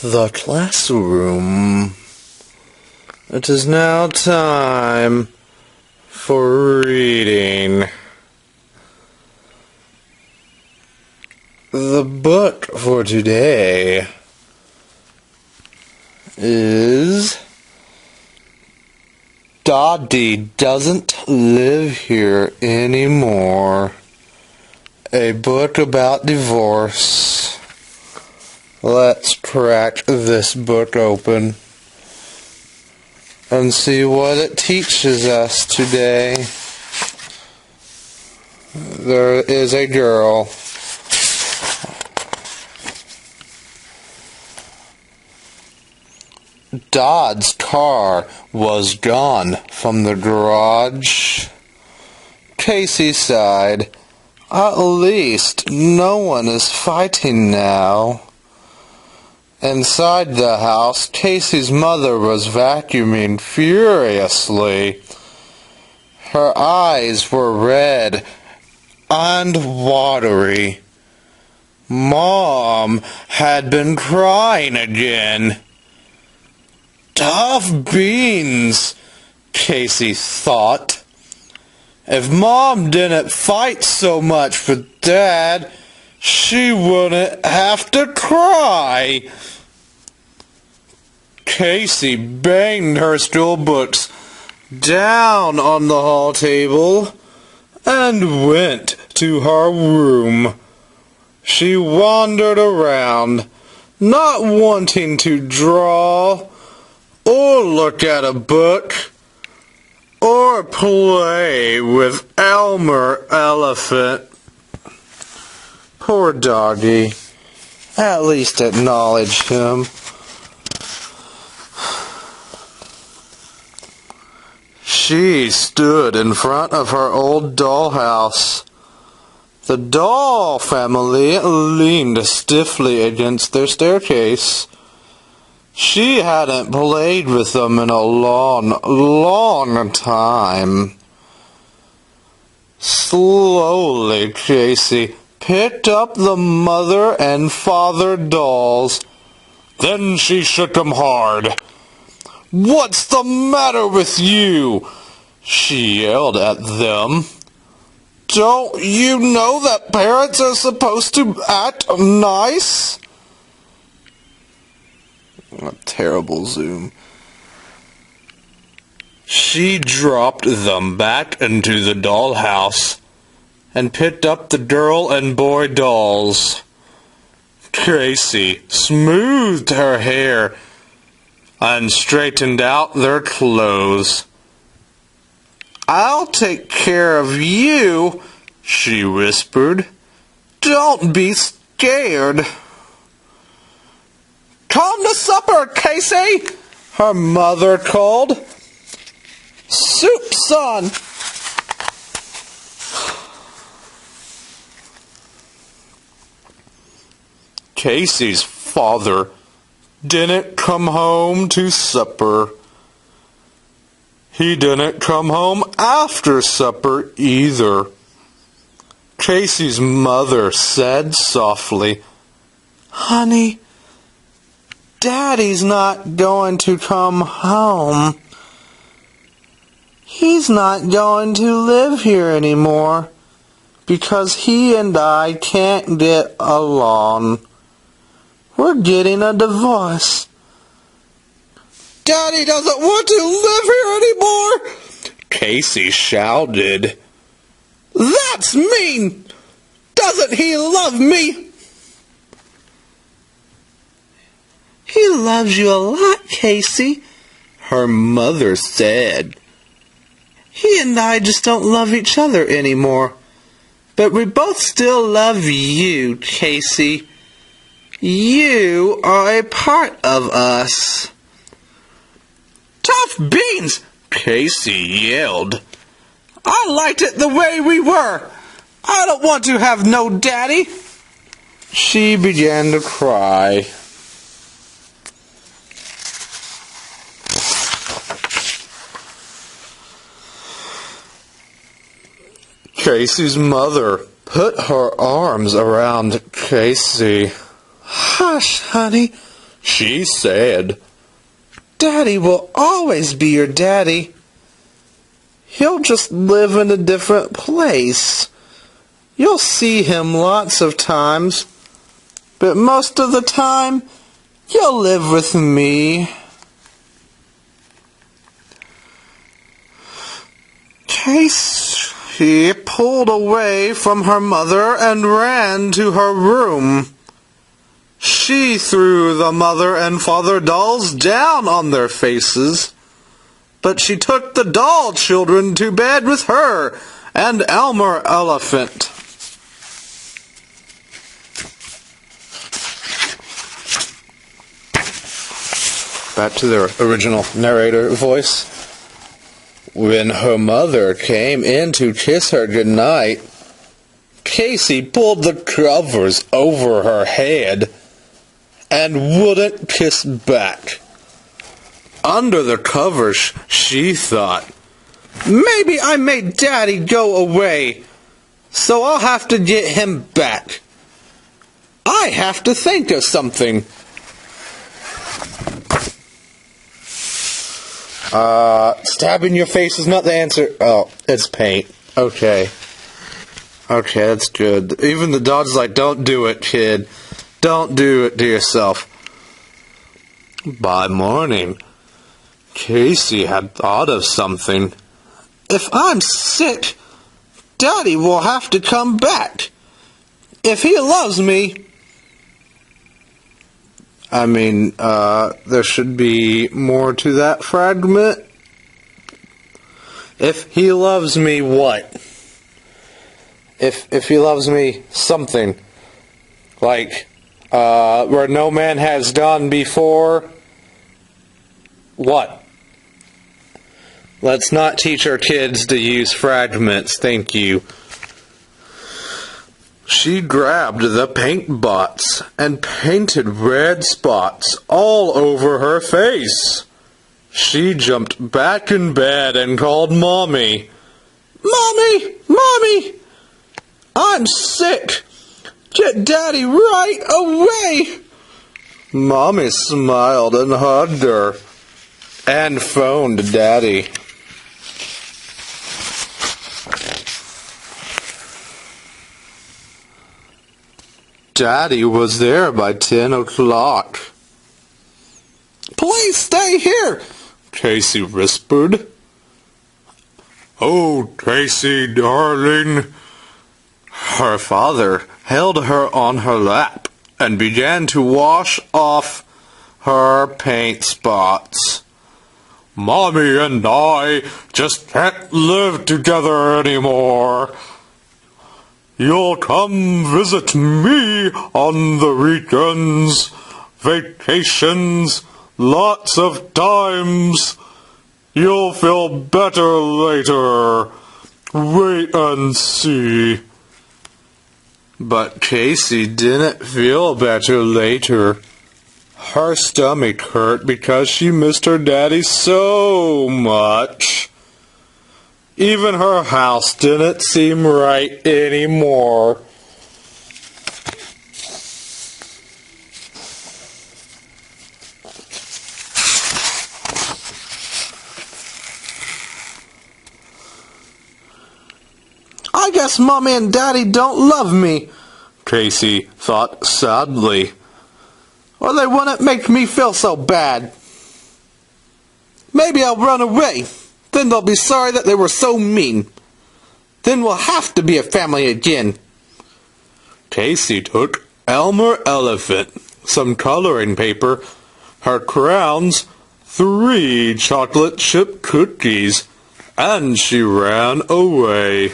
The classroom. It is now time for reading. The book for today is Dottie Doesn't Live Here Anymore, a book about divorce. Let's crack this book open and see what it teaches us today. There is a girl. Dodd's car was gone from the garage. Casey sighed. At least no one is fighting now. Inside the house, Casey's mother was vacuuming furiously. Her eyes were red and watery. Mom had been crying again. Tough beans, Casey thought. If Mom didn't fight so much with Dad, she wouldn't have to cry. Casey banged her school books down on the hall table and went to her room. She wandered around, not wanting to draw or look at a book or play with Elmer Elephant. Poor doggy. At least acknowledge him. She stood in front of her old dollhouse. The doll family leaned stiffly against their staircase. She hadn't played with them in a long time. Slowly, Casey picked up the mother and father dolls. Then she shook them hard. "What's the matter with you?" she yelled at them. "Don't you know that parents are supposed to act nice?" A terrible zoom. She dropped them back into the dollhouse and picked up the girl and boy dolls. Casey smoothed her hair and straightened out their clothes. "I'll take care of you," she whispered. "Don't be scared." "Come to supper, Casey," her mother called. "Soup, son." Casey's father didn't come home to supper. He didn't come home after supper either. Casey's mother said softly, "Honey, Daddy's not going to come home. He's not going to live here anymore because he and I can't get along. We're getting a divorce." "Daddy doesn't want to live here anymore," Casey shouted. "That's mean! Doesn't he love me?" "He loves you a lot, Casey," her mother said. "He and I just don't love each other anymore. But we both still love you, Casey. You are a part of us." "Tough beans!" Casey yelled. "I liked it the way we were. I don't want to have no daddy." She began to cry. Casey's mother put her arms around Casey. "Hush, honey. She said, "Daddy will always be your daddy. He'll just live in a different place. You'll see him lots of times, but most of the time, you'll live with me." Casey pulled away from her mother and ran to her room. She threw the mother and father dolls down on their faces, but she took the doll children to bed with her and Elmer Elephant. Back to their original narrator voice. When her mother came in to kiss her goodnight, Casey pulled the covers over her head and wouldn't kiss back. Under the covers, she thought, "Maybe I made Daddy go away, so I'll have to get him back. I have to think of something." Stabbing your face is not the answer. Oh, it's paint. Okay, that's good. Even the dog's like, "Don't do it, kid. Don't do it to yourself." By morning, Casey had thought of something. "If I'm sick, Daddy will have to come back. If he loves me..." There should be more to that fragment. If he loves me what? If he loves me something. Like, where no man has gone before. What? Let's not teach our kids to use fragments, thank you. She grabbed the paint bots and painted red spots all over her face. She jumped back in bed and called Mommy. "Mommy! Mommy! I'm sick! Get Daddy right away!" Mommy smiled and hugged her and phoned Daddy. Daddy was there by 10 o'clock. "Please stay here," Casey whispered. "Oh, Casey, darling." Her father held her on her lap and began to wash off her paint spots. "Mommy and I just can't live together anymore. You'll come visit me on the weekends, vacations, lots of times. You'll feel better later. Wait and see." But Casey didn't feel better later. Her stomach hurt because she missed her daddy so much. Even her house didn't seem right anymore. "I guess Mommy and Daddy don't love me," Casey thought sadly. "Or they wouldn't make me feel so bad. Maybe I'll run away. Then they'll be sorry that they were so mean. Then we'll have to be a family again." Casey took Elmer Elephant, some coloring paper, her crowns, 3 chocolate chip cookies, and she ran away.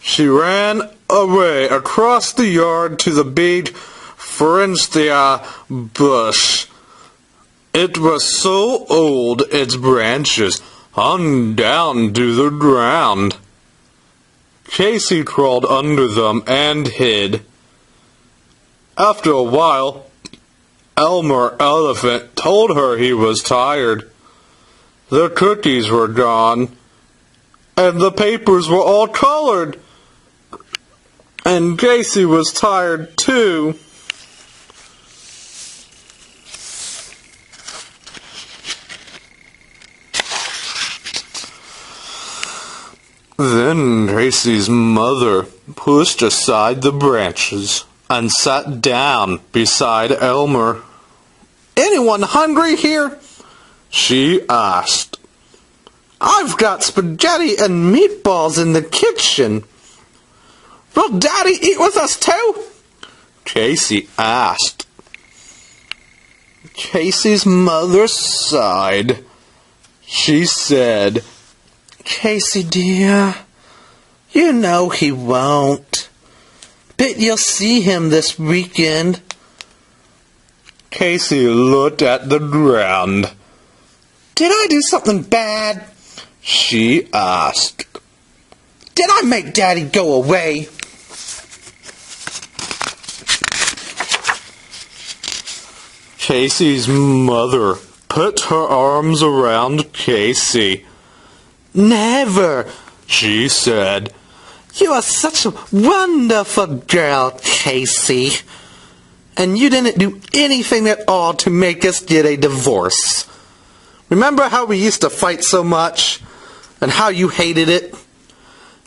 She ran away across the yard to the big Friendsia bush. It was so old its branches hung down to the ground. Casey crawled under them and hid. After a while, Elmer Elephant told her he was tired. The cookies were gone, and the papers were all colored. And Casey was tired too. Then Tracy's mother pushed aside the branches and sat down beside Elmer. "Anyone hungry here?" she asked. "I've got spaghetti and meatballs in the kitchen." "Will Daddy eat with us too?" Tracy asked. Tracy's mother sighed. She said, "Tracy dear, you know he won't, but you'll see him this weekend." Tracy looked at the ground. "Did I do something bad?" she asked. "Did I make Daddy go away?" Casey's mother put her arms around Casey. "Never," she said. "You are such a wonderful girl, Casey. And you didn't do anything at all to make us get a divorce. Remember how we used to fight so much? And how you hated it?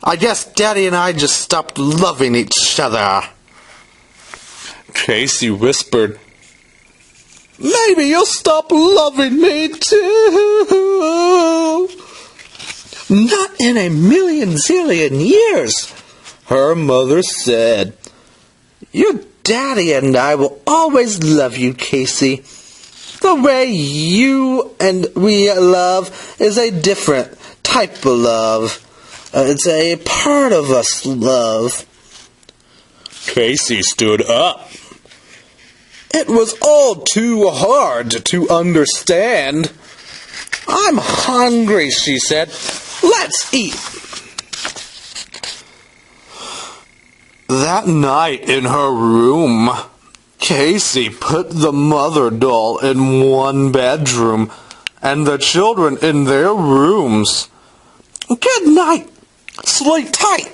I guess Daddy and I just stopped loving each other." Casey whispered, "Maybe you'll stop loving me too." "Not in a million zillion years," her mother said. "Your Daddy and I will always love you, Casey. The way you and we love is a different type of love. It's a part of us love." Casey stood up. It was all too hard to understand. "I'm hungry," she said. "Let's eat." That night in her room, Casey put the mother doll in one bedroom and the children in their rooms. "Good night. Sleep tight,"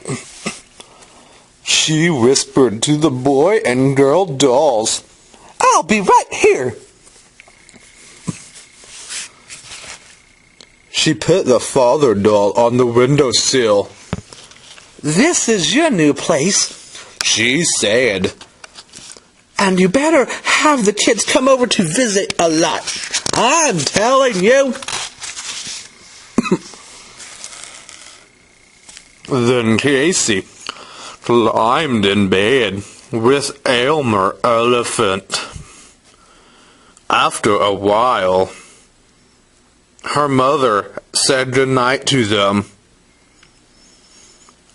she whispered to the boy and girl dolls. "I'll be right here." She put the father doll on the windowsill. "This is your new place," she said. "And you better have the kids come over to visit a lot. I'm telling you." Then Casey climbed in bed with Elmer Elephant. After a while, her mother said goodnight to them.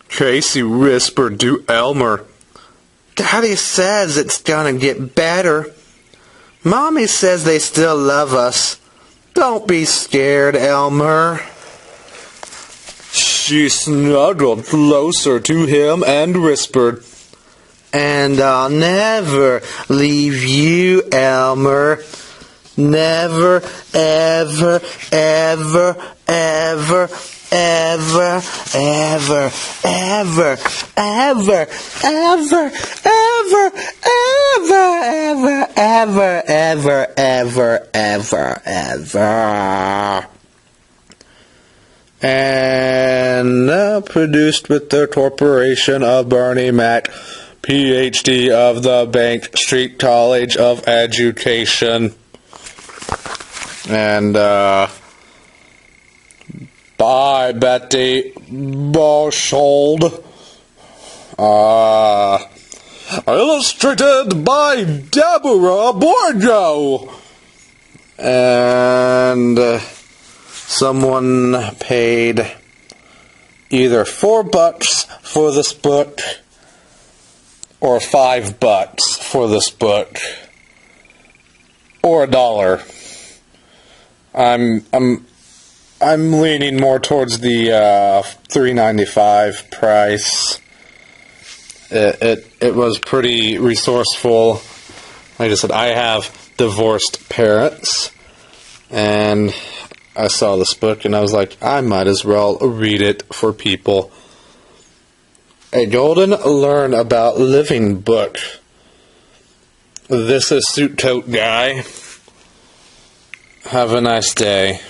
Casey whispered to Elmer, "Daddy says it's gonna get better. Mommy says they still love us. Don't be scared, Elmer." She snuggled closer to him and whispered, "And I'll never leave you, Elmer. Never, ever, ever, ever, ever, ever, ever, ever, ever, ever, ever, ever, ever, ever, ever, ever." And produced with the Corporation of Bernie Mac, PhD of the Bank Street College of Education. And, by Betty Boshold. Illustrated by Deborah Borgo. And someone paid either $4 for this book or $5 for this book or $1. I'm leaning more towards the $3.95 price. It was pretty resourceful. Like I said, I have divorced parents, and I saw this book and I was like, I might as well read it for people. A golden learn about living book. This is SuitCoat Guy. Have a nice day.